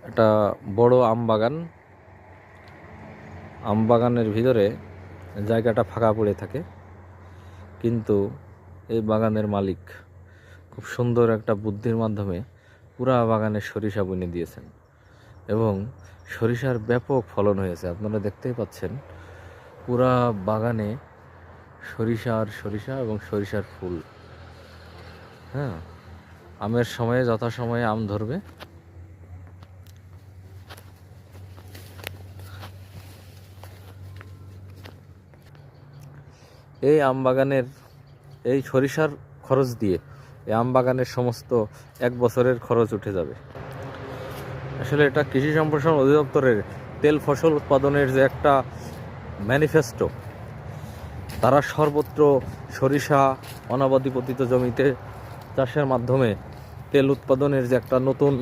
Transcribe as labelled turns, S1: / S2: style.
S1: একটা বড় আম বাগানের ভিতরে জায়গাটা ফাঁকা পড়ে থাকে, কিন্তু এই বাগানের মালিক খুব সুন্দর একটা বুদ্ধির মাধ্যমে পুরা বাগানে সরিষা বুনে দিয়েছেন এবং সরিষার ব্যাপক ফলন হয়েছে। আপনারা দেখতেই পাচ্ছেন পুরা বাগানে সরিষা এবং সরিষার ফুল। হ্যাঁ, আমের সময়ে যথাসময়ে আম ধরবে। এই আম বাগানের এই সরিষার খরচ দিয়ে এই আম বাগানের সমস্ত এক বছরের খরচ উঠে যাবে। আসলে এটা কৃষি সম্প্রসারণ অধিদপ্তরের তেল ফসল উৎপাদনের যে একটা ম্যানিফেস্টো, তারা সর্বত্র সরিষা অনাবাদি পতিত জমিতে চাষের মাধ্যমে তেল উৎপাদনের যে একটা নতুন